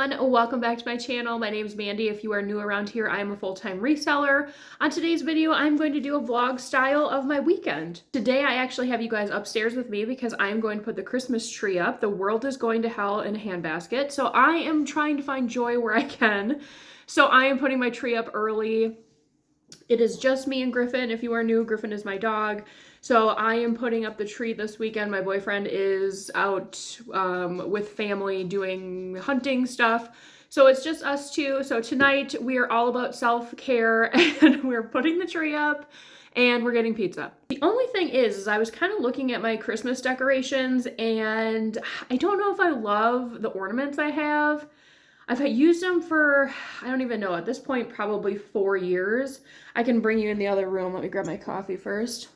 everyone, welcome back to my channel. My name is Mandy. If you are new around here, I am a full-time reseller. On today's video, I'm going to do a vlog style of my weekend. Today, I actually have you guys upstairs with me because I am going to put the Christmas tree up. The world is going to hell in a handbasket, so I am trying to find joy where I can. So I am putting my tree up early. It is just me and Griffin. If you are new, Griffin is my dog. So I am putting up the tree this weekend. My boyfriend is out with family doing hunting stuff. So it's just us two. So tonight we are all about self-care and we're putting the tree up and we're getting pizza. The only thing is I was kind of looking at my Christmas decorations and I don't know if I love the ornaments I have. I've used them for, I don't even know, at this point, probably 4 years. I can bring you in the other room. Let me grab my coffee first.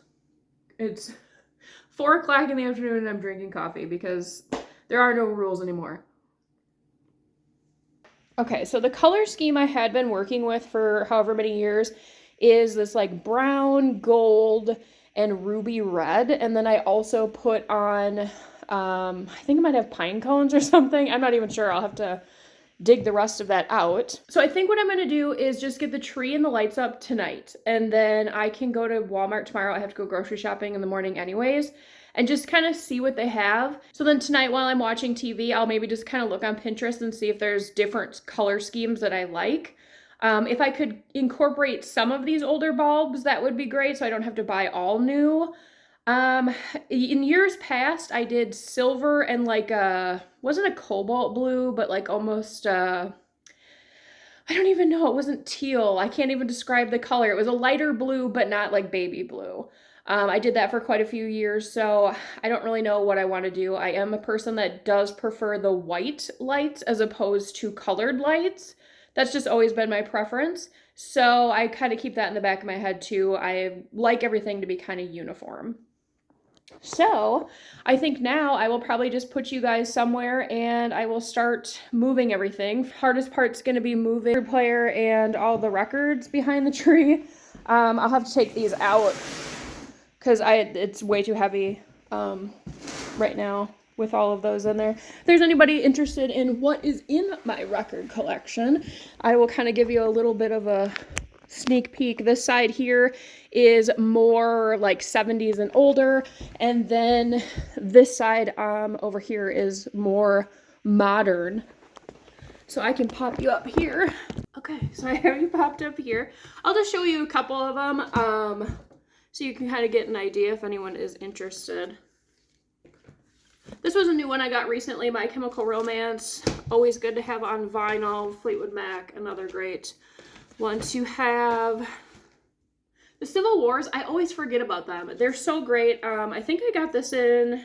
It's 4 o'clock in the afternoon and I'm drinking coffee because there are no rules anymore. Okay, so the color scheme I had been working with for however many years is this like brown, gold, and ruby red. And then I also put on, I think I might have pine cones or something. I'm not even sure. I'll have to dig the rest of that out. So I think what I'm gonna do is just get the tree and the lights up tonight. And then I can go to Walmart tomorrow. I have to go grocery shopping in the morning anyways, and just kind of see what they have. So then tonight while I'm watching TV, I'll maybe just kind of look on Pinterest and see if there's different color schemes that I like. If I could incorporate some of these older bulbs, that would be great, so I don't have to buy all new. In years past, I did silver and like wasn't a cobalt blue, but like almost, I don't even know, it wasn't teal. I can't even describe the color. It was a lighter blue, but not like baby blue. I did that for quite a few years, so I don't really know what I want to do. I am a person that does prefer the white lights as opposed to colored lights. That's just always been my preference. So I kind of keep that in the back of my head too. I like everything to be kind of uniform. So I think now I will probably just put you guys somewhere and I will start moving everything. Hardest part's going to be moving the player and all the records behind the tree. I'll have to take these out because it's way too heavy right now with all of those in there. If there's anybody interested in what is in my record collection, I will kind of give you a little bit of a sneak peek. This side here is more like 70s and older, and then this side over here is more modern. So I can pop you up here. Okay, so I have you popped up here. I'll just show you a couple of them so you can kind of get an idea if anyone is interested. This was a new one I got recently, My Chemical Romance. Always good to have on vinyl. Fleetwood Mac, another great one to have. The Civil Wars, I always forget about them. They're so great. I think I got this in,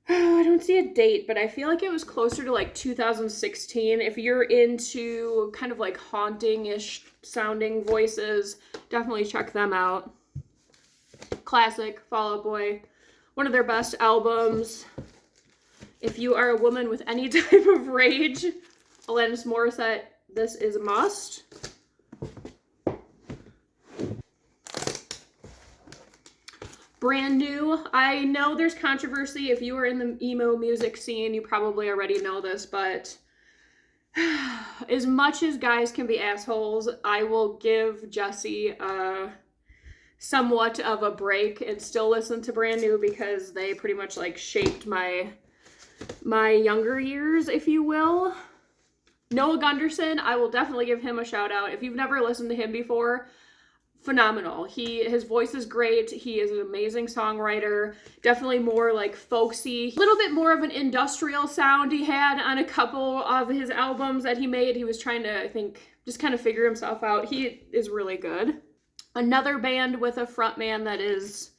I don't see a date, but I feel like it was closer to like 2016. If you're into kind of like haunting-ish sounding voices, definitely check them out. Classic, Fall Out Boy. One of their best albums. If you are a woman with any type of rage, Alanis Morissette, this is a must. Brand new. I know there's controversy. If you are in the emo music scene, you probably already know this, but as much as guys can be assholes, I will give Jesse somewhat of a break and still listen to Brand New because they pretty much like shaped my younger years, if you will. Noah Gunderson, I will definitely give him a shout out. If you've never listened to him before, phenomenal. His voice is great. He is an amazing songwriter. Definitely more like folksy, a little bit more of an industrial sound he had on a couple of his albums that he made. He was trying to, I think, just kind of figure himself out. He is really good. Another band with a frontman that is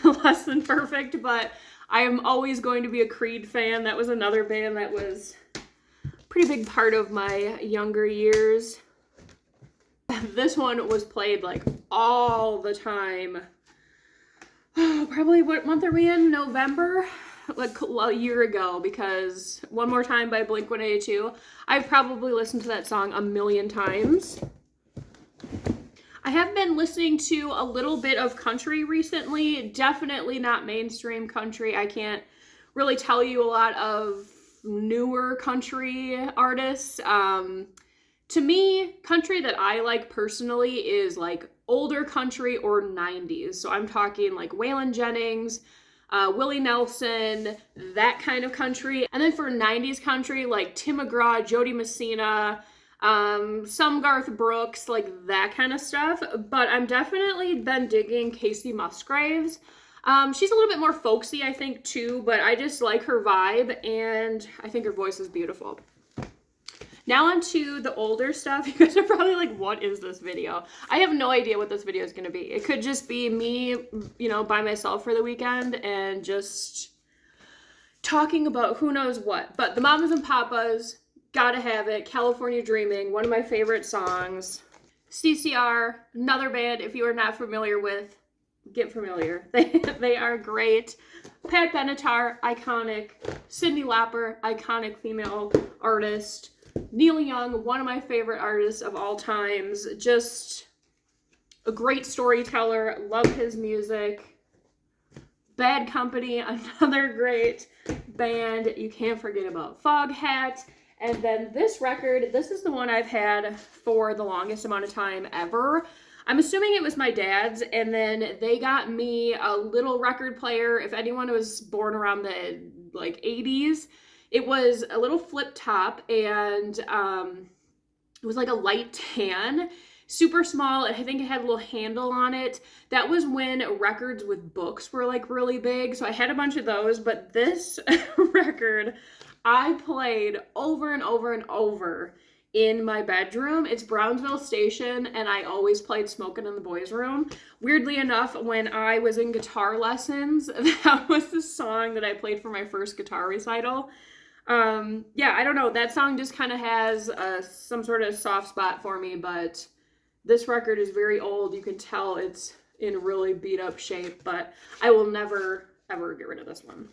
less than perfect, but I am always going to be a Creed fan. That was another band that was a pretty big part of my younger years. This one was played like all the time. Probably what month are we in? November? Like a year ago, because One More Time by Blink-182. I've probably listened to that song a million times. I have been listening to a little bit of country recently. Definitely not mainstream country. I can't really tell you a lot of newer country artists. To me, country that I like personally is like older country or 90s. So I'm talking like Waylon Jennings, Willie Nelson, that kind of country. And then for 90s country, like Tim McGraw, Jody Messina, some Garth Brooks, like that kind of stuff. But I'm definitely been digging Casey Musgraves. She's a little bit more folksy, I think, too, but I just like her vibe, and I think her voice is beautiful. Now on to the older stuff. You guys are probably like, what is this video? I have no idea what this video is going to be. It could just be me, you know, by myself for the weekend and just talking about who knows what. But the Mamas and Papas, gotta have it. California Dreaming, one of my favorite songs. CCR, another band if you are not familiar with, get familiar. They are great. Pat Benatar, iconic. Cyndi Lauper, iconic female artist. Neil Young, one of my favorite artists of all times. Just a great storyteller. Love his music. Bad Company, another great band. You can't forget about Foghat. And then this record, this is the one I've had for the longest amount of time ever. I'm assuming it was my dad's, and then they got me a little record player. If anyone was born around the like 80s, it was a little flip top, and it was like a light tan, super small. I think it had a little handle on it. That was when records with books were like really big, so I had a bunch of those. But this record I played over and over and over in my bedroom. It's Brownsville Station, and I always played Smokin' in the Boys' Room. Weirdly enough, when I was in guitar lessons, that was the song that I played for my first guitar recital. Yeah, I don't know. That song just kind of has some sort of soft spot for me, but this record is very old. You can tell it's in really beat up shape, but I will never, ever get rid of this one.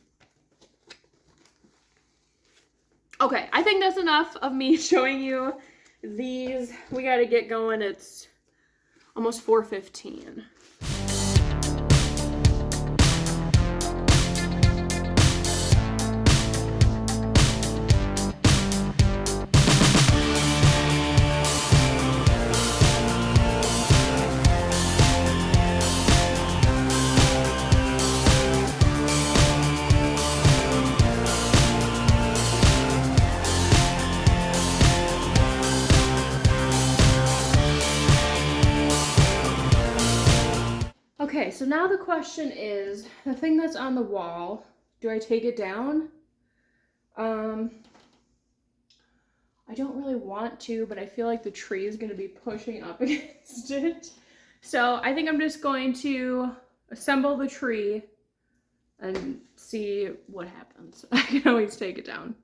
Okay, I think that's enough of me showing you these. We got to get going. It's almost 4:15. Okay, so now the question is, the thing that's on the wall, do I take it down? I don't really want to, but I feel like the tree is going to be pushing up against it. So I think I'm just going to assemble the tree and see what happens. I can always take it down.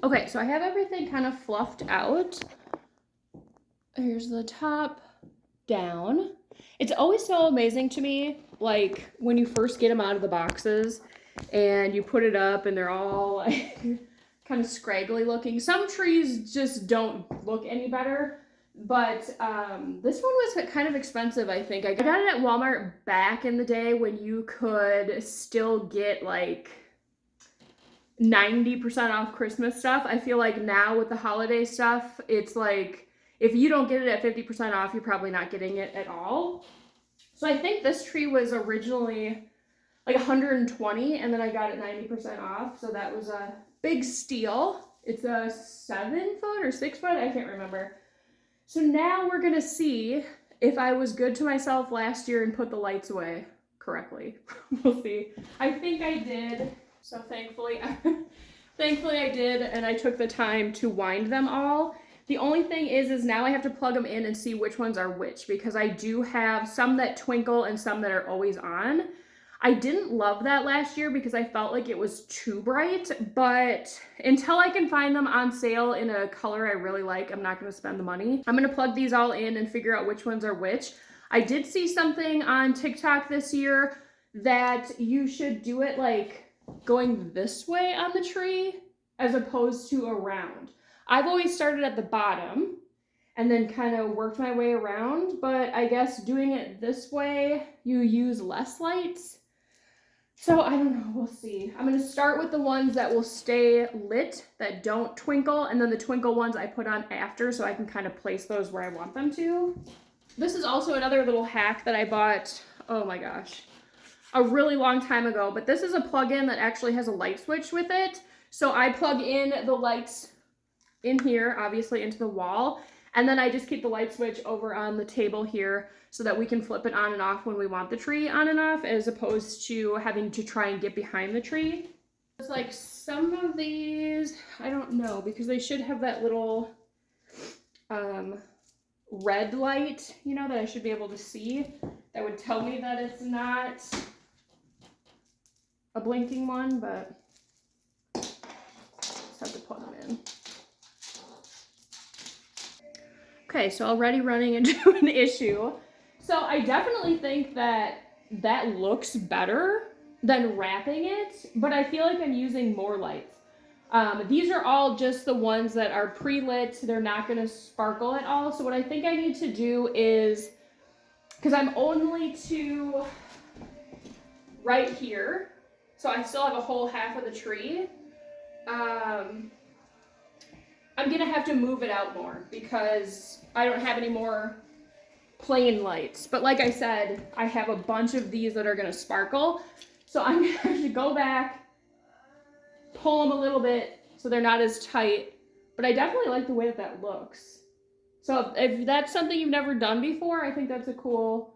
Okay, so I have everything kind of fluffed out. Here's the top down. It's always so amazing to me, like when you first get them out of the boxes and you put it up and they're all like kind of scraggly looking. Some trees just don't look any better, but this one was kind of expensive, I think. I got it at Walmart back in the day when you could still get like 90% off Christmas stuff. I feel like now with the holiday stuff, it's like if you don't get it at 50% off, you're probably not getting it at all. So I think this tree was originally like 120, and then I got it 90% off. So that was a big steal. It's a 7-foot or 6-foot, I can't remember. So now we're gonna see if I was good to myself last year and put the lights away correctly. We'll see. I think I did. So thankfully I did, and I took the time to wind them all. The only thing is now I have to plug them in and see which ones are which, because I do have some that twinkle and some that are always on. I didn't love that last year because I felt like it was too bright, but until I can find them on sale in a color I really like, I'm not going to spend the money. I'm going to plug these all in and figure out which ones are which. I did see something on TikTok this year that you should do it like going this way on the tree as opposed to around. I've always started at the bottom and then kind of worked my way around, but I guess doing it this way, you use less lights. So I don't know, we'll see. I'm gonna start with the ones that will stay lit, that don't twinkle, and then the twinkle ones I put on after so I can kind of place those where I want them to. This is also another little hack that I bought, oh my gosh, a really long time ago, but this is a plug-in that actually has a light switch with it. So I plug in the lights in here, obviously into the wall, and then I just keep the light switch over on the table here so that we can flip it on and off when we want the tree on and off, as opposed to having to try and get behind the tree. It's like some of these, I don't know, because they should have that little red light, you know, that I should be able to see. That would tell me that it's not a blinking one, but just have to plug them in. Okay, so already running into an issue. So I definitely think that that looks better than wrapping it, but I feel like I'm using more lights. These are all just the ones that are pre-lit. They're not going to sparkle at all. So what I think I need to do is, because I'm only to right here, so I still have a whole half of the tree, I'm going to have to move it out more because I don't have any more plain lights. But like I said, I have a bunch of these that are going to sparkle. So I'm going to have to go back, pull them a little bit so they're not as tight. But I definitely like the way that that looks. So if that's something you've never done before, I think that's a cool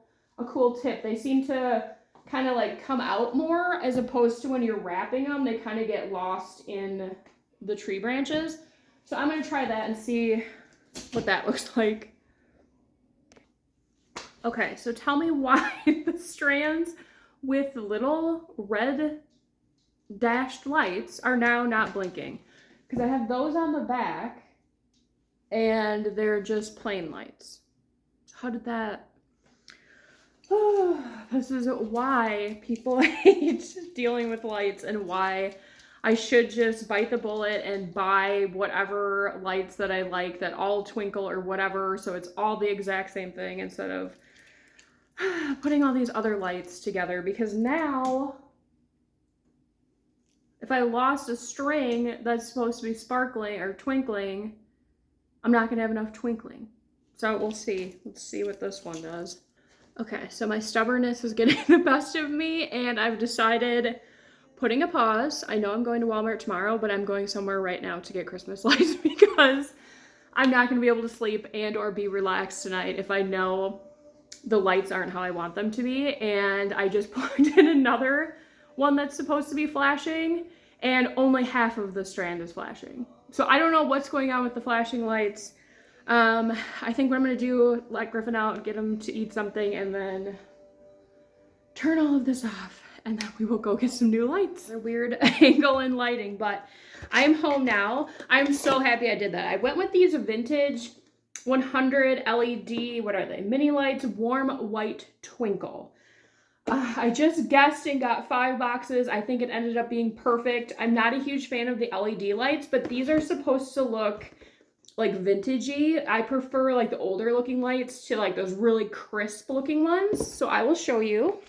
tip. They seem to kind of like come out more as opposed to when you're wrapping them, they kind of get lost in the tree branches. So I'm going to try that and see what that looks like. Okay, so tell me why the strands with little red dashed lights are now not blinking. Because I have those on the back and they're just plain lights. How did that... Oh, this is why people hate dealing with lights and why I should just bite the bullet and buy whatever lights that I like that all twinkle or whatever, so it's all the exact same thing instead of putting all these other lights together. Because now, if I lost a string that's supposed to be sparkling or twinkling, I'm not gonna have enough twinkling. So we'll see. Let's see what this one does. Okay, so my stubbornness is getting the best of me and I've decided putting a pause. I know I'm going to Walmart tomorrow, but I'm going somewhere right now to get Christmas lights because I'm not gonna be able to sleep and or be relaxed tonight if I know the lights aren't how I want them to be. And I just plugged in another one that's supposed to be flashing and only half of the strand is flashing. So I don't know what's going on with the flashing lights. I think what I'm gonna do, let Griffin out and get him to eat something and then turn all of this off and then we will go get some new lights. A weird angle in lighting, but I'm home now. I'm so happy I did that. I went with these vintage 100 LED, what are they? Mini lights, warm white twinkle. I just guessed and got 5 boxes. I think it ended up being perfect. I'm not a huge fan of the LED lights, but these are supposed to look like vintagey. I prefer like the older looking lights to like those really crisp looking ones. So I will show you.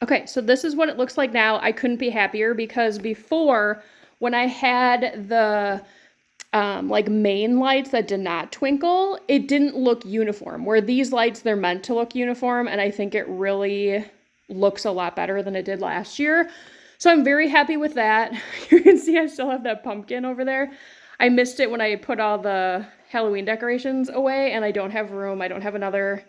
Okay, so this is what it looks like now. I couldn't be happier because before, when I had the like main lights that did not twinkle, it didn't look uniform. Where these lights, they're meant to look uniform, and I think it really looks a lot better than it did last year. So I'm very happy with that. You can see I still have that pumpkin over there. I missed it when I put all the Halloween decorations away, and I don't have room. I don't have another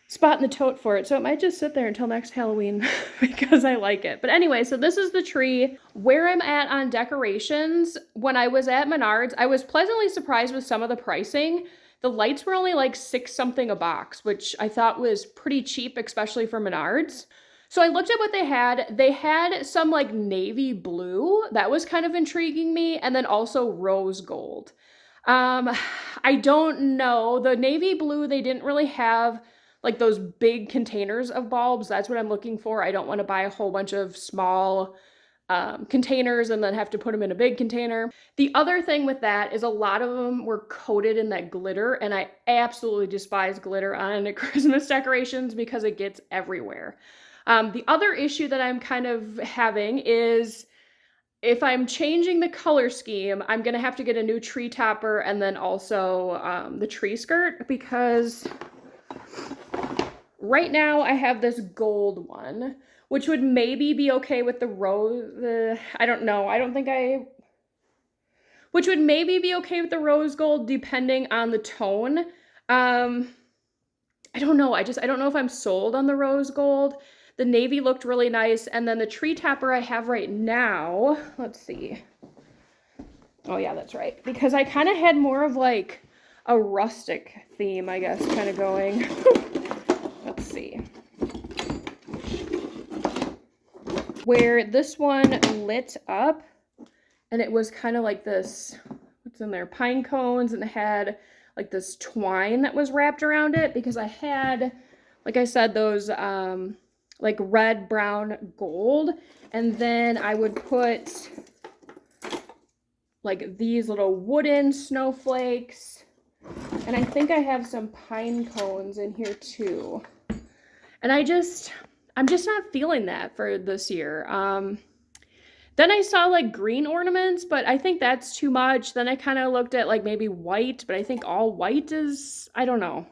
spot in the tote for it, so it might just sit there until next Halloween because I like it. But anyway, so this is the tree. Where I'm at on decorations, when I was at Menards, I was pleasantly surprised with some of the pricing. The lights were only like $6 something a box, which I thought was pretty cheap, especially for Menards. So I looked at what they had. They had some like navy blue. That was kind of intriguing me. And then also rose gold. I don't know. The navy blue, they didn't really have like those big containers of bulbs. That's what I'm looking for. I don't want to buy a whole bunch of small containers and then have to put them in a big container. The other thing with that is a lot of them were coated in that glitter, and I absolutely despise glitter on Christmas decorations because it gets everywhere. The other issue that I'm kind of having is if I'm changing the color scheme, I'm gonna have to get a new tree topper and then also the tree skirt, because right now I have this gold one, which would maybe be okay with the rose. I don't know. Which would maybe be okay with the rose gold depending on the tone. I don't know. I don't know if I'm sold on the rose gold. The navy looked really nice. And then the tree topper I have right now, let's see. Oh yeah, that's right. Because I kind of had more of like a rustic theme, I guess, kind of going. Let's see. Where this one lit up and it was kind of like this, what's in there? Pine cones, and it had like this twine that was wrapped around it, because I had, like I said, those like red, brown, gold, and then I would put like these little wooden snowflakes, and I think I have some pine cones in here too. And I'm just not feeling that for this year. Then I saw like green ornaments, but I think that's too much. Then I kind of looked at like maybe white, but I think all white is, I don't know.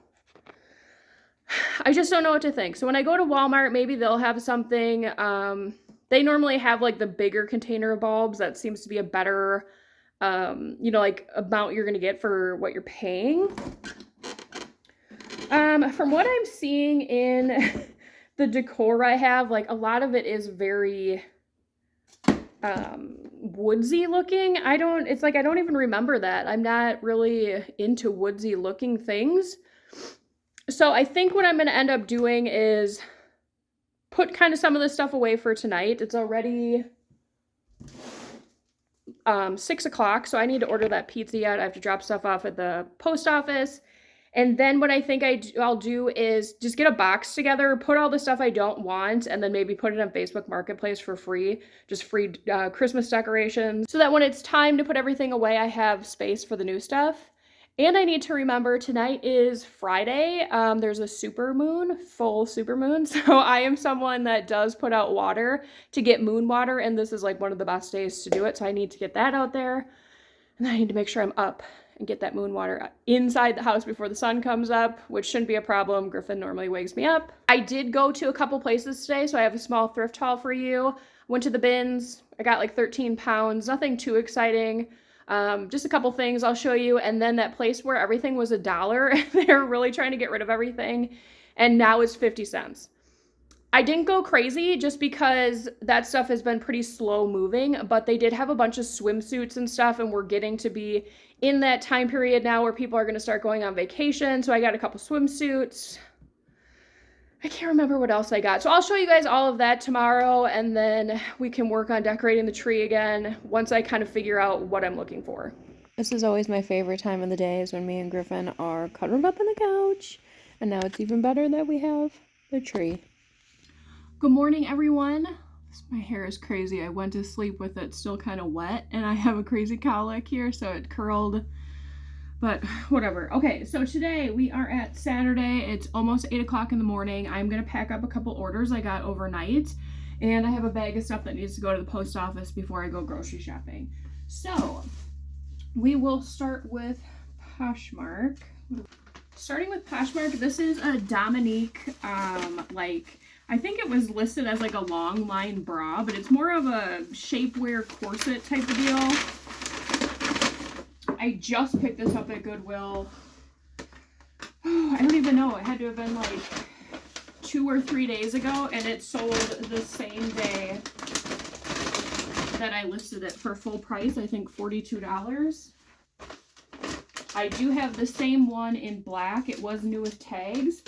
I just don't know what to think. So when I go to Walmart, maybe they'll have something. They normally have like the bigger container of bulbs. That seems to be a better, you know, like amount you're going to get for what you're paying. From what I'm seeing in the decor I have, like a lot of it is very woodsy looking. It's like I don't even remember that. I'm not really into woodsy looking things. So I think what I'm going to end up doing is put kind of some of this stuff away for tonight. It's already 6 o'clock, so I need to order that pizza yet. I have to drop stuff off at the post office. And then what I think I'll do is just get a box together, put all the stuff I don't want, and then maybe put it on Facebook Marketplace for free, just free Christmas decorations, so that when it's time to put everything away, I have space for the new stuff. And I need to remember tonight is Friday. There's a super moon, full super moon. So I am someone that does put out water to get moon water, and this is like one of the best days to do it. So I need to get that out there. And then I need to make sure I'm up and get that moon water inside the house before the sun comes up, which shouldn't be a problem. Griffin normally wakes me up. I did go to a couple places today, so I have a small thrift haul for you. Went to the bins. I got like 13 pounds, nothing too exciting. Just a couple things I'll show you. And then that place where everything was $1, they're really trying to get rid of everything, and now it's 50 cents. I didn't go crazy just because that stuff has been pretty slow moving, but they did have a bunch of swimsuits and stuff, and we're getting to be in that time period now where people are going to start going on vacation. So I got a couple swimsuits. I can't remember what else I got. So I'll show you guys all of that tomorrow, and then we can work on decorating the tree again once I kind of figure out what I'm looking for. This is always my favorite time of the day, is when me and Griffin are cuddled up on the couch. And now it's even better that we have the tree. Good morning, everyone. My hair is crazy. I went to sleep with it still kind of wet, and I have a crazy cowlick here, so it curled, but whatever. Okay, so today we are at Saturday. It's almost 8 o'clock in the morning. I'm gonna pack up a couple orders I got overnight, and I have a bag of stuff that needs to go to the post office before I go grocery shopping. So we will start with Poshmark. Starting with Poshmark, this is a Dominique, I think it was listed as like a long line bra, but it's more of a shapewear corset type of deal. I just picked this up at Goodwill. Oh, I don't even know. It had to have been like 2 or 3 days ago, and it sold the same day that I listed it for full price. I think $42. I do have the same one in black. It was new with tags.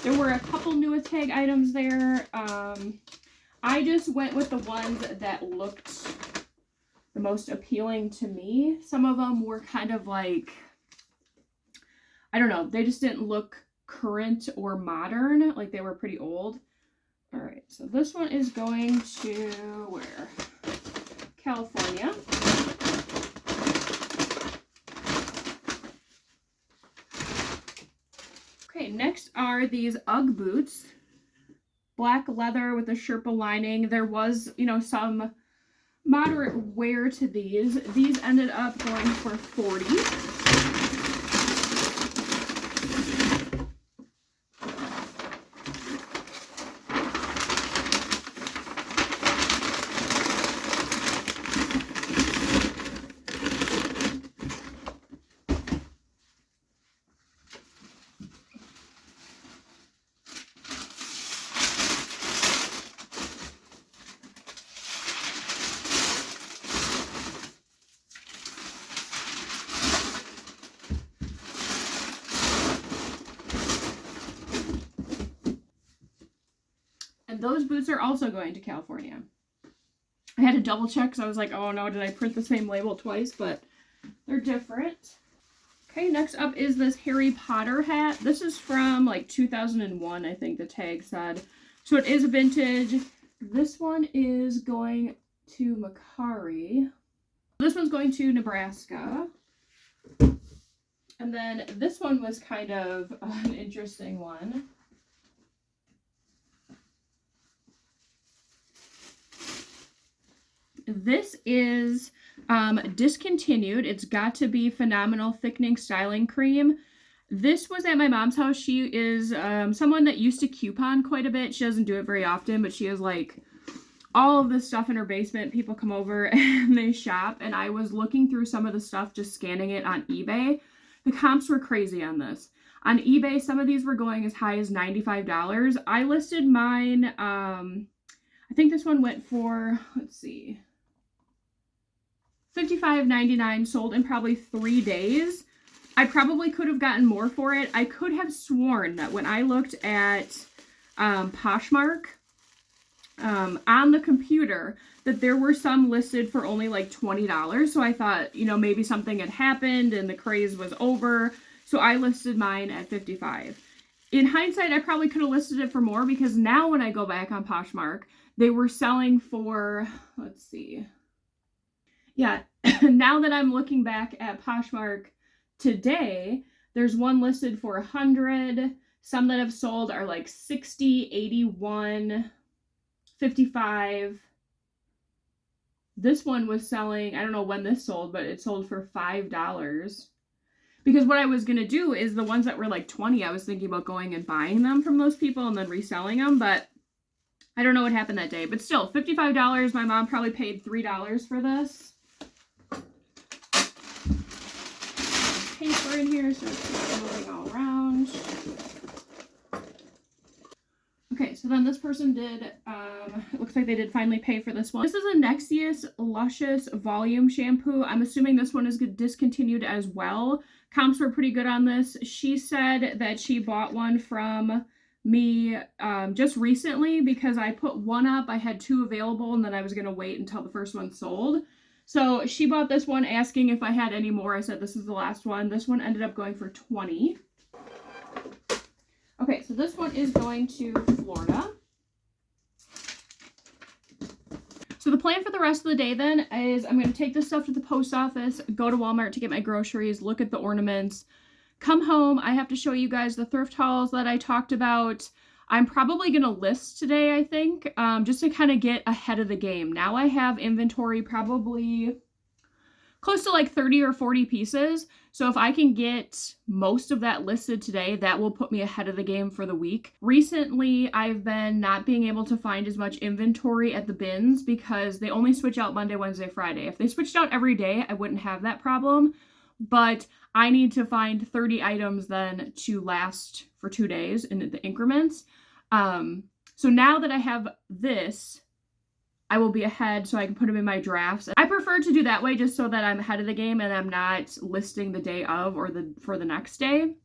There were a couple new with tag items there. I just went with the ones that looked the most appealing to me. Some of them were kind of like, I don't know, they just didn't look current or modern, like they were pretty old. All right, so this one is going to where? California. Okay, next are these UGG boots. Black leather with a Sherpa lining. There was, you know, some moderate wear to these. These ended up going for $40. And those boots are also going to California. I had to double check because I was like, oh no, did I print the same label twice? But they're different. Okay, next up is this Harry Potter hat. This is from like 2001, I think the tag said. So it is vintage. This one is going to Mercari. This one's going to Nebraska. And then this one was kind of an interesting one. This is discontinued. It's Got to Be Phenomenal Thickening Styling Cream. This was at my mom's house. She is someone that used to coupon quite a bit. She doesn't do it very often, but she has like all of this stuff in her basement. People come over and they shop. And I was looking through some of the stuff, just scanning it on eBay. The comps were crazy on this. On eBay, some of these were going as high as $95. I listed mine, I think this one went for, let's see, $55.99, sold in probably 3 days. I probably could have gotten more for it. I could have sworn that when I looked at Poshmark on the computer, that there were some listed for only like $20. So I thought, you know, maybe something had happened and the craze was over. So I listed mine at $55. In hindsight, I probably could have listed it for more because now when I go back on Poshmark, they were selling for, let's see. Yeah, now that I'm looking back at Poshmark today, there's one listed for $100. Some that have sold are like $60, $81, $55. This one was selling, I don't know when this sold, but it sold for $5. Because what I was going to do is the ones that were like $20, I was thinking about going and buying them from those people and then reselling them, but I don't know what happened that day. But still, $55. My mom probably paid $3 for this. Paper in here, so it's moving all around. Okay, so then this person did, it looks like they did finally pay for this one. This is a Nexius Luscious Volume Shampoo. I'm assuming this one is discontinued as well. Comps were pretty good on this. She said that she bought one from me just recently because I put one up. I had 2 available and then I was going to wait until the first one sold. So she bought this one asking if I had any more. I said this is the last one. This one ended up going for $20. Okay, so this one is going to Florida. So the plan for the rest of the day then is I'm going to take this stuff to the post office, go to Walmart to get my groceries, look at the ornaments, come home. I have to show you guys the thrift hauls that I talked about. I'm probably going to list today, I think, just to kind of get ahead of the game. Now I have inventory probably close to like 30 or 40 pieces. So if I can get most of that listed today, that will put me ahead of the game for the week. Recently, I've been not being able to find as much inventory at the bins because they only switch out Monday, Wednesday, Friday. If they switched out every day, I wouldn't have that problem. But I need to find 30 items then to last for 2 days in the increments. So now that I have this, I will be ahead so I can put them in my drafts. I prefer to do that way just so that I'm ahead of the game and I'm not listing the day of or for the next day.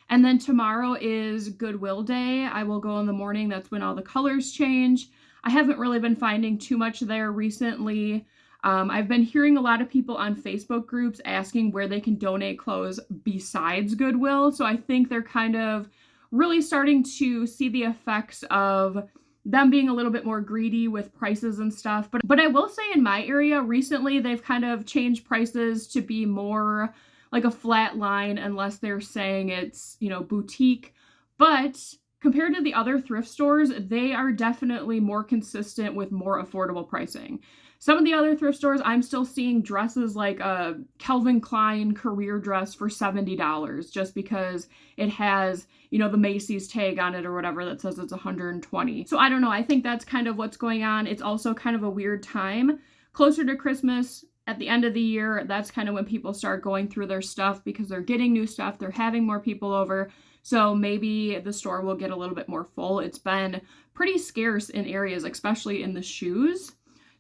And then tomorrow is Goodwill Day. I will go in the morning. That's when all the colors change. I haven't really been finding too much there recently. I've been hearing a lot of people on Facebook groups asking where they can donate clothes besides Goodwill. So I think they're kind of really starting to see the effects of them being a little bit more greedy with prices and stuff. But I will say in my area recently, they've kind of changed prices to be more like a flat line unless they're saying it's, you know, boutique. But compared to the other thrift stores, they are definitely more consistent with more affordable pricing. Some of the other thrift stores, I'm still seeing dresses like a Calvin Klein career dress for $70 just because it has, you know, the Macy's tag on it or whatever that says it's $120. So I don't know. I think that's kind of what's going on. It's also kind of a weird time. Closer to Christmas, at the end of the year, that's kind of when people start going through their stuff because they're getting new stuff. They're having more people over. So maybe the store will get a little bit more full. It's been pretty scarce in areas, especially in the shoes.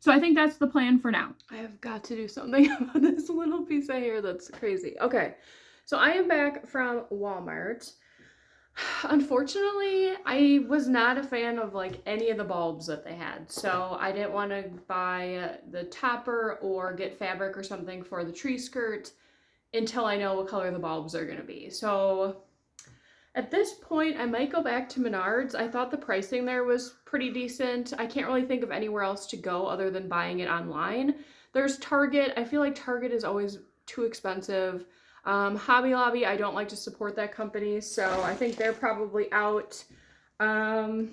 So I think that's the plan for now. I have got to do something about this little piece of hair that's crazy. Okay, so I am back from Walmart. Unfortunately, I was not a fan of like any of the bulbs that they had. So I didn't want to buy the topper or get fabric or something for the tree skirt until I know what color the bulbs are going to be. So at this point, I might go back to Menards. I thought the pricing there was pretty decent. I can't really think of anywhere else to go other than buying it online. There's Target. I feel like Target is always too expensive. Hobby Lobby, I don't like to support that company, so I think they're probably out. So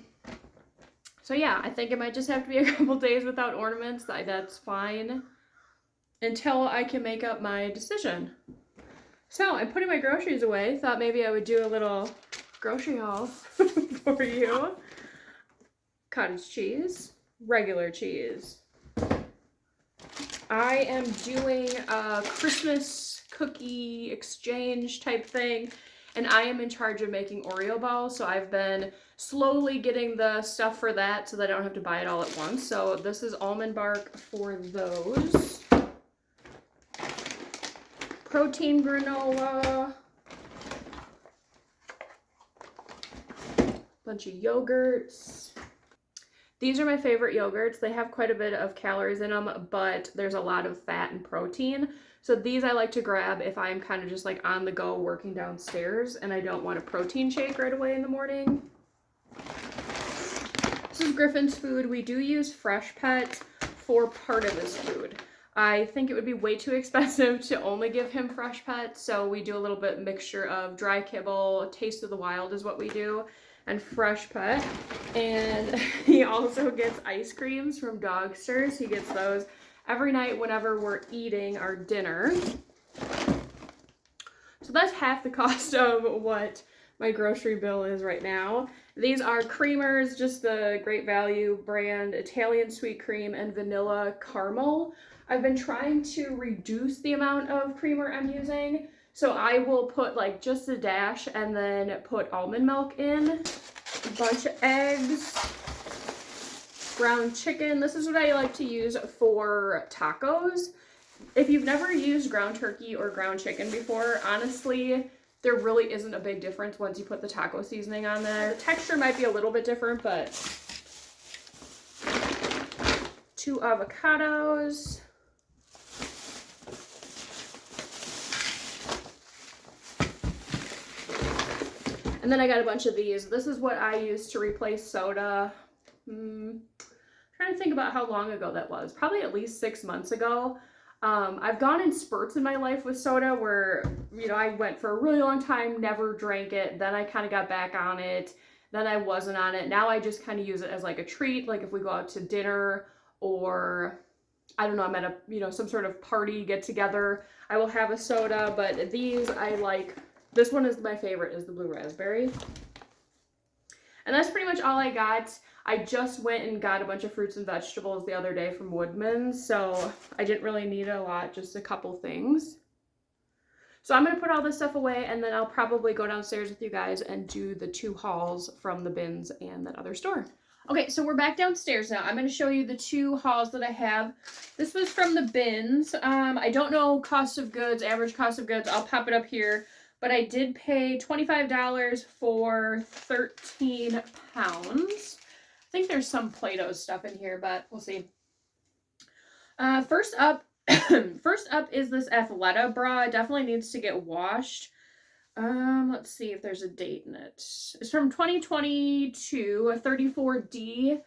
yeah, I think it might just have to be a couple days without ornaments. That's fine until I can make up my decision. So I'm putting my groceries away. Thought maybe I would do a little grocery haul for you. Cottage cheese, regular cheese. I am doing a Christmas cookie exchange type thing, and I am in charge of making Oreo balls. So I've been slowly getting the stuff for that so that I don't have to buy it all at once. So this is almond bark for those. Protein granola, bunch of yogurts. These are my favorite yogurts. They have quite a bit of calories in them, but there's a lot of fat and protein. So these I like to grab if I'm kind of just like on the go working downstairs and I don't want a protein shake right away in the morning. This is Griffin's food. We do use Fresh Pet for part of his food. I think it would be way too expensive to only give him Fresh Pet, so we do a little bit mixture of dry kibble, Taste of the Wild is what we do, and Fresh Pet. And he also gets ice creams from Dogsters. He gets those every night whenever we're eating our dinner. So that's half the cost of what my grocery bill is right now. These are creamers, just the Great Value brand, Italian sweet cream and vanilla caramel. I've been trying to reduce the amount of creamer I'm using, so I will put like just a dash and then put almond milk in, a bunch of eggs, ground chicken. This is what I like to use for tacos. If you've never used ground turkey or ground chicken before, honestly, there really isn't a big difference once you put the taco seasoning on there. The texture might be a little bit different, but 2 avocados. And then I got a bunch of these. This is what I use to replace soda. Trying to think about how long ago that was. Probably at least 6 months ago. I've gone in spurts in my life with soda where, you know, I went for a really long time, never drank it. Then I kind of got back on it. Then I wasn't on it. Now I just kind of use it as like a treat. Like if we go out to dinner or, I don't know, I'm at a, you know, some sort of party, get together, I will have a soda. But these I like. This one is my favorite, is the blue raspberry. And that's pretty much all I got. I just went and got a bunch of fruits and vegetables the other day from Woodman's, so I didn't really need a lot, just a couple things. So I'm going to put all this stuff away, and then I'll probably go downstairs with you guys and do the 2 hauls from the bins and that other store. Okay, so we're back downstairs now. I'm going to show you the 2 hauls that I have. This was from the bins. I don't know cost of goods, average cost of goods. I'll pop it up here. But I did pay $25 for 13 pounds. I think there's some Play-Doh stuff in here, but we'll see. First up is this Athleta bra. It definitely needs to get washed. Let's see if there's a date in it. It's from 2022, a 34D,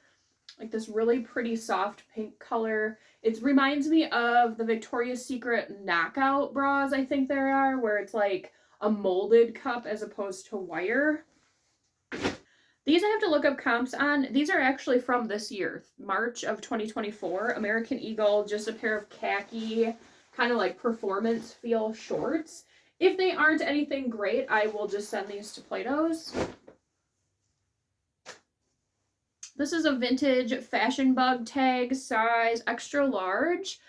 like this really pretty soft pink color. It reminds me of the Victoria's Secret knockout bras, I think there are, where it's like a molded cup as opposed to wire. These I have to look up comps on. These are actually from this year, March of 2024. American Eagle, just a pair of khaki, kind of like performance feel shorts. If they aren't anything great, I will just send these to Plato's. This is a vintage fashion bug tag, size extra large.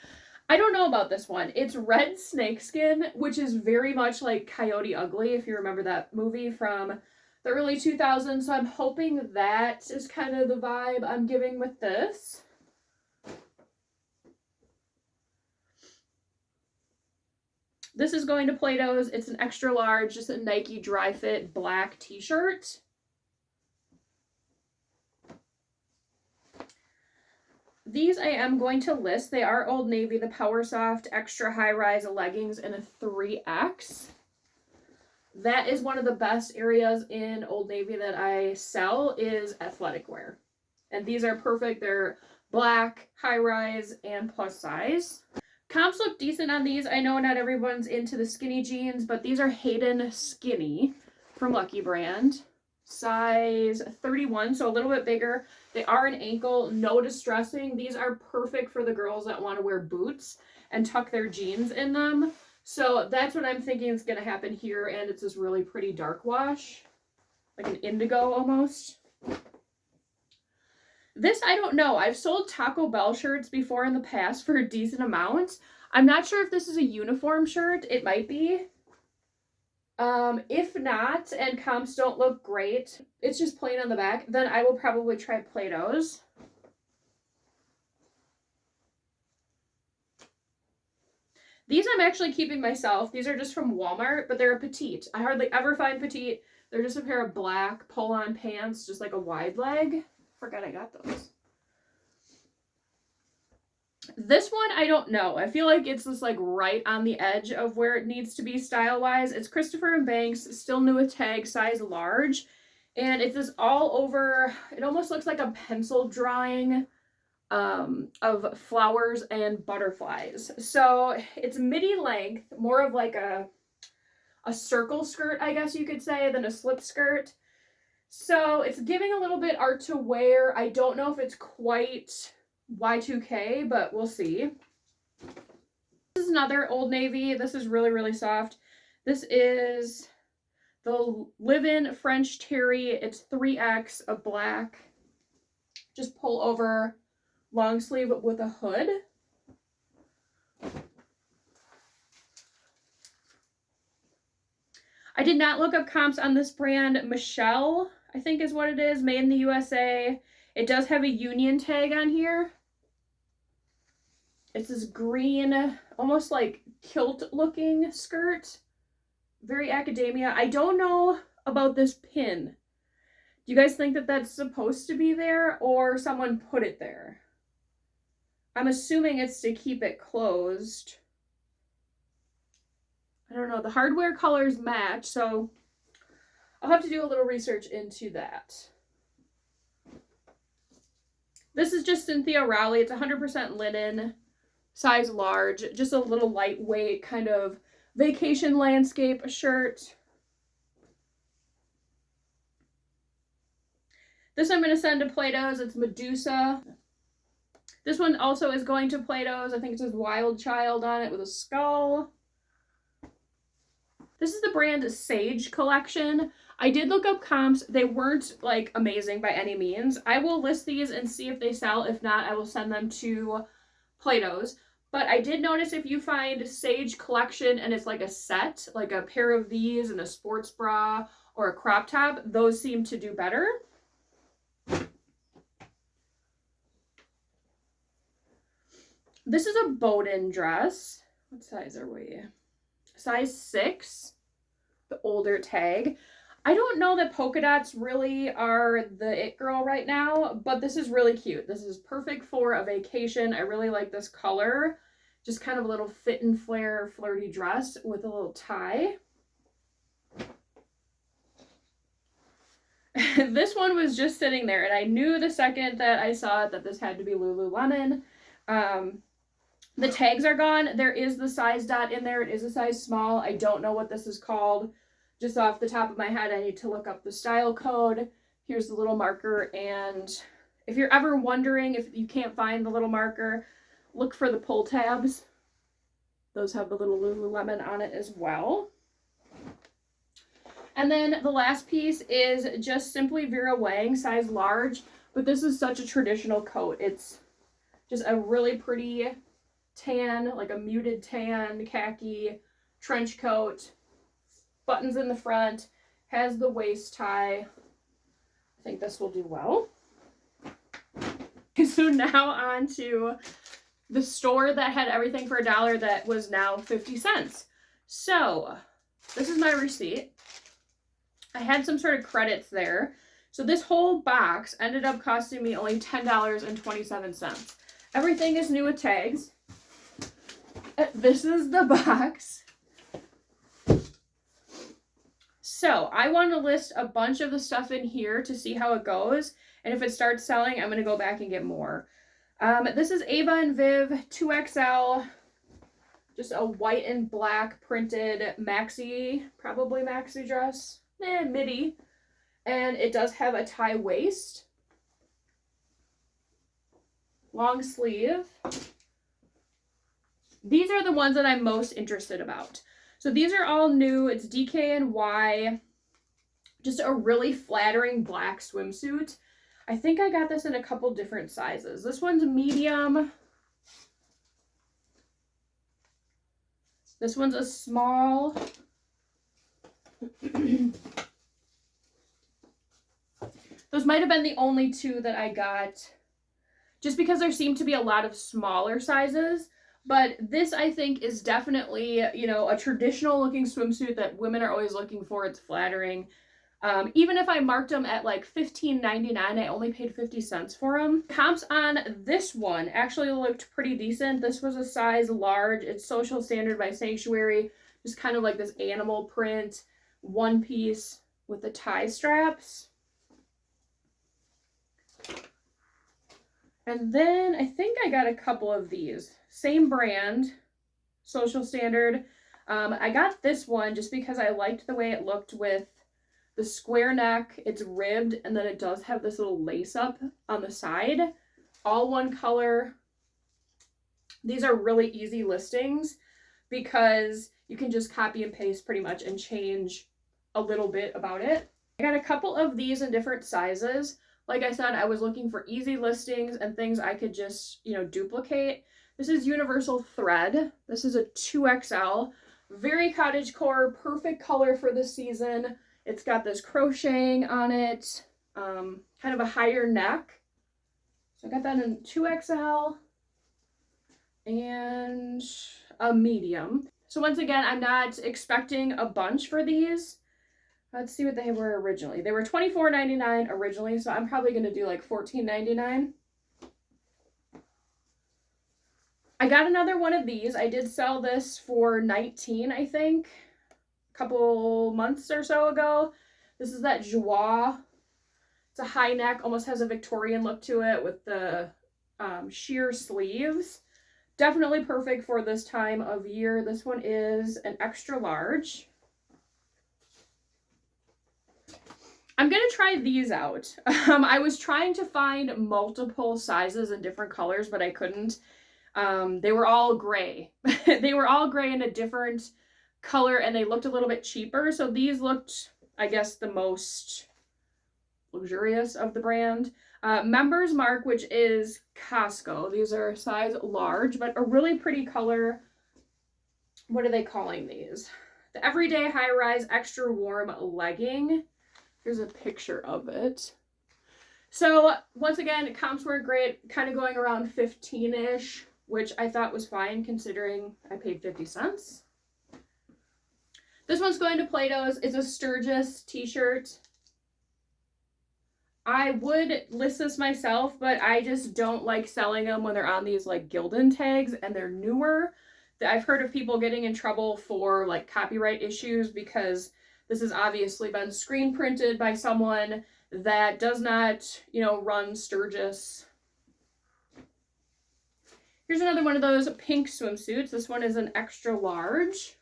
I don't know about this one. It's red snakeskin, which is very much like Coyote Ugly, if you remember that movie from the early 2000s. So I'm hoping that is kind of the vibe I'm giving with this. This is going to Plato's. It's an extra large, just a Nike dry fit black t-shirt. These I am going to list. They are Old Navy, the Power Soft extra high-rise leggings in a 3X. That is one of the best areas in Old Navy that I sell is athletic wear. And these are perfect. They're black, high-rise, and plus size. Comps look decent on these. I know not everyone's into the skinny jeans, but these are Hayden Skinny from Lucky Brand. Size 31, so a little bit bigger. They are an ankle, no distressing. These are perfect for the girls that want to wear boots and tuck their jeans in them. So that's what I'm thinking is going to happen here, and it's this really pretty dark wash, like an indigo almost. This, I don't know. I've sold Taco Bell shirts before in the past for a decent amount. I'm not sure if this is a uniform shirt. It might be. If not, and comps don't look great, it's just plain on the back, then I will probably try Plato's. These I'm actually keeping myself. These are just from Walmart, but they're a petite. I hardly ever find petite. They're just a pair of black pull-on pants, just like a wide leg. Forgot I got those. This one, I don't know. I feel like it's just like right on the edge of where it needs to be style-wise. It's Christopher & Banks, still new with tag, size large. And it's this all over, it almost looks like a pencil drawing of flowers and butterflies. So it's midi length, more of like a circle skirt, I guess you could say, than a slip skirt. So it's giving a little bit art to wear. I don't know if it's quite Y2K, but we'll see. This is another Old Navy. This is really, really soft. This is the Live-In French Terry. It's 3X of black. Just pull over long sleeve with a hood. I did not look up comps on this brand. Michelle, I think is what it is. Made in the USA. It does have a Union tag on here. It's this green, almost like kilt-looking skirt. Very academia. I don't know about this pin. Do you guys think that that's supposed to be there or someone put it there? I'm assuming it's to keep it closed. I don't know. The hardware colors match, so I'll have to do a little research into that. This is just Cynthia Rowley. It's 100% linen, size large, just a little lightweight kind of vacation landscape shirt. This I'm going to send to Plato's. It's Medusa. This one also is going to Plato's. I think it says Wild Child on it with a skull. This is the brand Sage Collection. I did look up comps. They weren't like amazing by any means. I will list these and see if they sell. If not, I will send them to Plato's. But I did notice if you find Sage Collection and it's like a set, like a pair of these and a sports bra or a crop top, those seem to do better. This is a Bowden dress. What size are we? Size 6, the older tag. I don't know that polka dots really are the it girl right now, but this is really cute. This is perfect for a vacation. I really like this color. Just kind of a little fit and flare flirty dress with a little tie. This one was just sitting there, and I knew the second that I saw it that this had to be Lululemon. The tags are gone. There is the size dot in there. It is a size small. I don't know what this is called. Just off the top of my head, I need to look up the style code. Here's the little marker, and if you're ever wondering if you can't find the little marker, look for the pull tabs. Those have the little Lululemon on it as well. And then the last piece is just simply Vera Wang, size large, but this is such a traditional coat. It's just a really pretty tan, like a muted tan, khaki trench coat, buttons in the front, has the waist tie. I think this will do well. So now on to the store that had everything for $1 that was now 50 cents. So this is my receipt. I had some sort of credits there. So this whole box ended up costing me only $10.27. Everything is new with tags. This is the box. So I want to list a bunch of the stuff in here to see how it goes. And if it starts selling, I'm going to go back and get more. This is Ava and Viv 2XL. Just a white and black printed maxi, probably maxi dress. Midi. And it does have a tie waist. Long sleeve. These are the ones that I'm most interested about. So these are all new. It's DKNY. Just a really flattering black swimsuit. I think I got this in a couple different sizes. This one's medium. This one's a small. Those might have been the only two that I got, just because there seemed to be a lot of smaller sizes. But this, I think, is definitely, you know, a traditional looking swimsuit that women are always looking for. It's flattering. Even if I marked them at like $15.99, I only paid 50 cents for them. Comps on this one actually looked pretty decent. This was a size large. It's Social Standard by Sanctuary. Just kind of like this animal print, one piece with the tie straps. And then I think I got a couple of these. Same brand, Social Standard. I got this one just because I liked the way it looked with the square neck. It's ribbed, and then it does have this little lace up on the side. All one color. These are really easy listings because you can just copy and paste pretty much and change a little bit about it. I got a couple of these in different sizes. Like I said, I was looking for easy listings and things I could just, you know, duplicate. This is Universal Thread. This is a 2XL. Very cottagecore, perfect color for the season. It's got this crocheting on it, kind of a higher neck. So I got that in 2XL and a medium. So once again, I'm not expecting a bunch for these. Let's see what they were originally. They were $24.99 originally, so I'm probably going to do like $14.99. I got another one of these. I did sell this for $19, I think, a couple months or so ago. This is that Joie. It's a high neck, almost has a Victorian look to it with the sheer sleeves. Definitely perfect for this time of year. This one is an extra large. I'm going to try these out. I was trying to find multiple sizes and different colors, but I couldn't. They were all gray. They were all gray in a different color, and they looked a little bit cheaper. So these looked, I guess, the most luxurious of the brand. Members Mark, which is Costco. These are size large, but a really pretty color. What are they calling these? The Everyday High Rise Extra Warm Legging. Here's a picture of it. So once again, comps were great, kind of going around 15-ish, which I thought was fine considering I paid 50 cents. This one's going to Plato's. It's a Sturgis t-shirt. I would list this myself, but I just don't like selling them when they're on these like Gildan tags and they're newer. I've heard of people getting in trouble for like copyright issues because this has obviously been screen printed by someone. that does not, you know, run Sturgis. Here's another one of those pink swimsuits. This one is an extra large.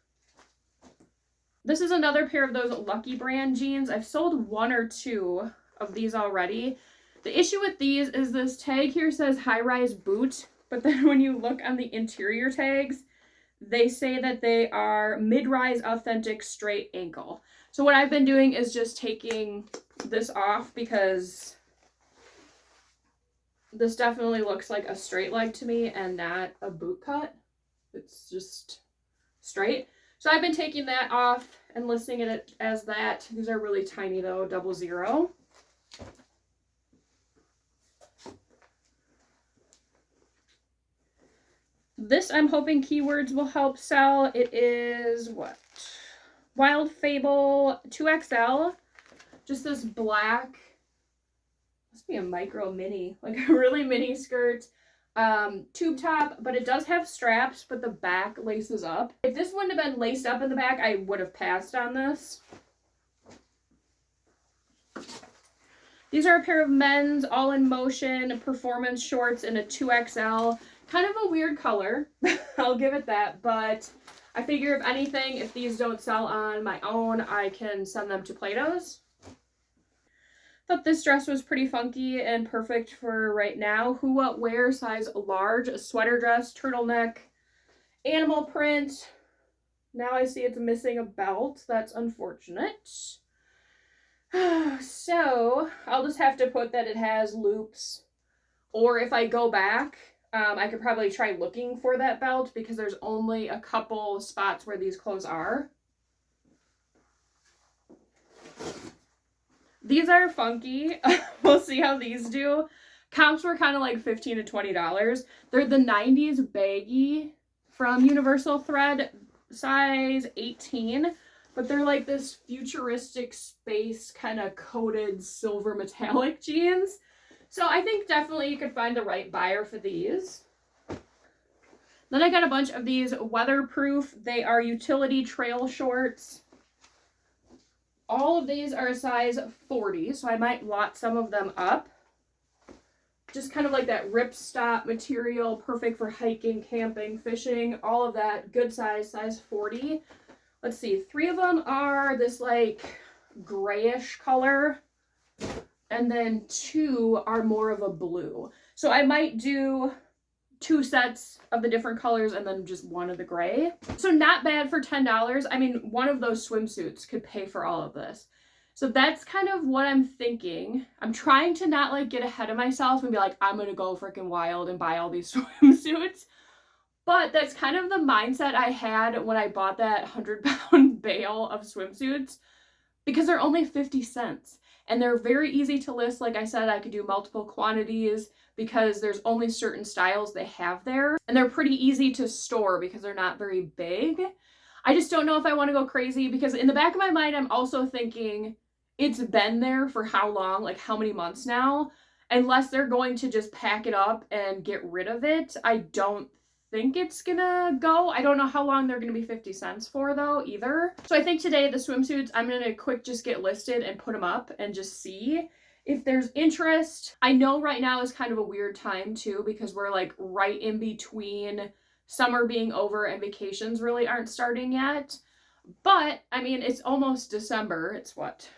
This is another pair of those Lucky Brand jeans. I've sold one or two of these already. The issue with these is this tag here says high-rise boot, but then when you look on the interior tags, they say that they are mid-rise authentic straight ankle. So what I've been doing is just taking this off because this definitely looks like a straight leg to me and not a boot cut. It's just straight. So I've been taking that off and listing it as that. These are really tiny though, 00. This I'm hoping keywords will help sell. It is what? Wild Fable 2XL. Just this black, must be a micro mini, like a really mini skirt. Tube top, but it does have straps, but the back laces up. If this wouldn't have been laced up in the back, I would have passed on this. These are a pair of men's all in motion performance shorts in a 2XL. Kind of a weird color, I'll give it that, but I figure if anything, if these don't sell on my own, I can send them to Plato's. Thought this dress was pretty funky and perfect for right now. Who What Wear, size large, a sweater dress, turtleneck, animal print. Now I see it's missing a belt. That's unfortunate. So I'll just have to put that it has loops, or if I go back, I could probably try looking for that belt because there's only a couple spots where these clothes are. These are funky. We'll see how these do. Comps were kind of like $15 to $20. They're the 90s baggy from Universal Thread, size 18. But they're like this futuristic space kind of coated silver metallic jeans. So I think definitely you could find the right buyer for these. Then I got a bunch of these weatherproof. They are utility trail shorts. All of these are a size 40, so I might lot some of them up. Just kind of like that ripstop material, perfect for hiking, camping, fishing, all of that. Good size, size 40. Let's see, 3 of them are this like grayish color, and then 2 are more of a blue. So I might do 2 sets of the different colors and then just one of the gray. So not bad for $10. I mean, one of those swimsuits could pay for all of this. So that's kind of what I'm thinking. I'm trying to not like get ahead of myself and be like, I'm gonna go freaking wild and buy all these swimsuits. But that's kind of the mindset I had when I bought that 100-pound bale of swimsuits, because they're only 50 cents and they're very easy to list. Like I said, I could do multiple quantities because there's only certain styles they have there, and they're pretty easy to store because they're not very big. I just don't know if I want to go crazy, because in the back of my mind, I'm also thinking it's been there for how long, like how many months now? Unless they're going to just pack it up and get rid of it, I don't think it's gonna go. I don't know how long they're gonna be 50 cents for though either. So I think today the swimsuits, I'm gonna quick just get listed and put them up and just see if there's interest. I know right now is kind of a weird time too, because we're like right in between summer being over and vacations really aren't starting yet. But I mean, it's almost December. It's what?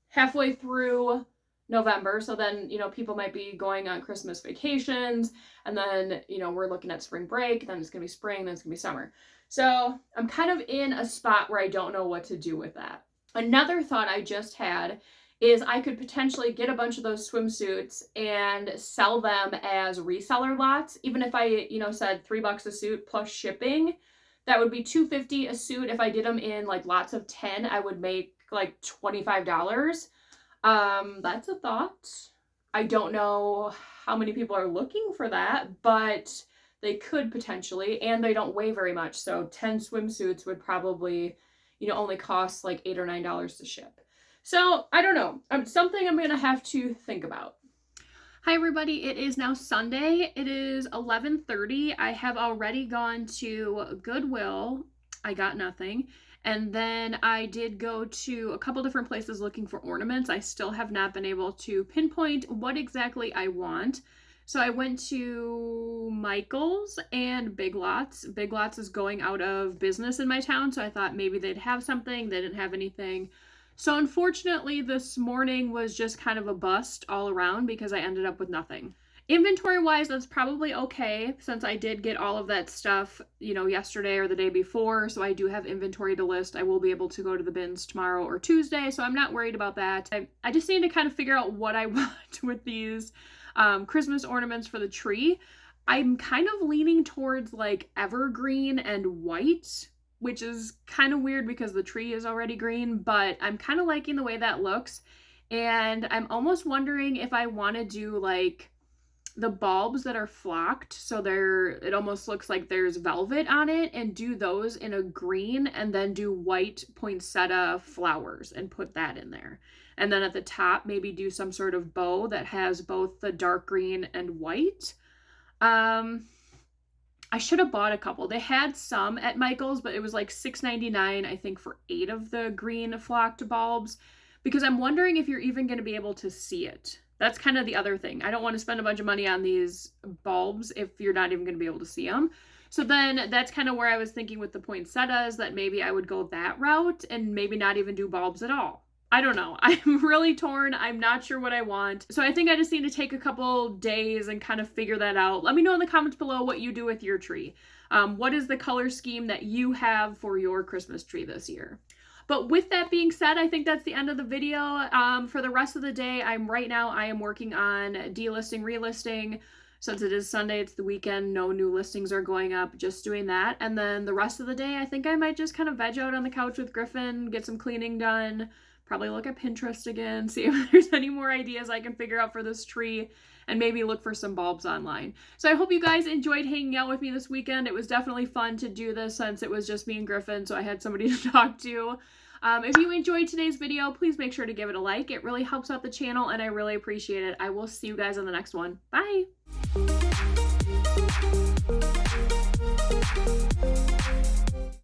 Halfway through November. So then, you know, people might be going on Christmas vacations, and then, you know, we're looking at spring break, then it's gonna be spring, then it's gonna be summer. So I'm kind of in a spot where I don't know what to do with that. Another thought I just had is I could potentially get a bunch of those swimsuits and sell them as reseller lots. Even if I, you know, said $3 a suit plus shipping, that would be $2.50 a suit. If I did them in like lots of 10, I would make like $25. That's a thought. I don't know how many people are looking for that, but they could potentially, and they don't weigh very much. So 10 swimsuits would probably, you know, only cost like $8 or $9 to ship. So I don't know. Something I'm gonna have to think about. Hi everybody, it is now Sunday. It is 11:30. I have already gone to Goodwill. I got nothing. And then I did go to a couple different places looking for ornaments. I still have not been able to pinpoint what exactly I want. So I went to Michael's and Big Lots. Big Lots is going out of business in my town, so I thought maybe they'd have something. They didn't have anything. So unfortunately, this morning was just kind of a bust all around because I ended up with nothing. Inventory-wise, that's probably okay since I did get all of that stuff, yesterday or the day before. So I do have inventory to list. I will be able to go to the bins tomorrow or Tuesday, so I'm not worried about that. I just need to kind of figure out what I want with these Christmas ornaments for the tree. I'm kind of leaning towards like evergreen and white, which is kind of weird because the tree is already green, but I'm kind of liking the way that looks. And I'm almost wondering if I want to do like the bulbs that are flocked, so it almost looks like there's velvet on it, and do those in a green and then do white poinsettia flowers and put that in there. And then at the top, maybe do some sort of bow that has both the dark green and white. I should have bought a couple. They had some at Michael's, but it was like $6.99, I think, for 8 of the green flocked bulbs, because I'm wondering if you're even going to be able to see it. That's kind of the other thing. I don't want to spend a bunch of money on these bulbs if you're not even going to be able to see them. So then that's kind of where I was thinking with the poinsettias, that maybe I would go that route and maybe not even do bulbs at all. I don't know. I'm really torn. I'm not sure what I want. So I think I just need to take a couple days and kind of figure that out. Let me know in the comments below what you do with your tree. What is the color scheme that you have for your Christmas tree this year? But with that being said, I think that's the end of the video. For the rest of the day, I am working on delisting, relisting. Since it is Sunday, it's the weekend, no new listings are going up, just doing that. And then the rest of the day, I think I might just kind of veg out on the couch with Griffin, get some cleaning done, probably look at Pinterest again, see if there's any more ideas I can figure out for this tree, and maybe look for some bulbs online. So I hope you guys enjoyed hanging out with me this weekend. It was definitely fun to do this since it was just me and Griffin, so I had somebody to talk to. If you enjoyed today's video, please make sure to give it a like. It really helps out the channel, and I really appreciate it. I will see you guys on the next one. Bye!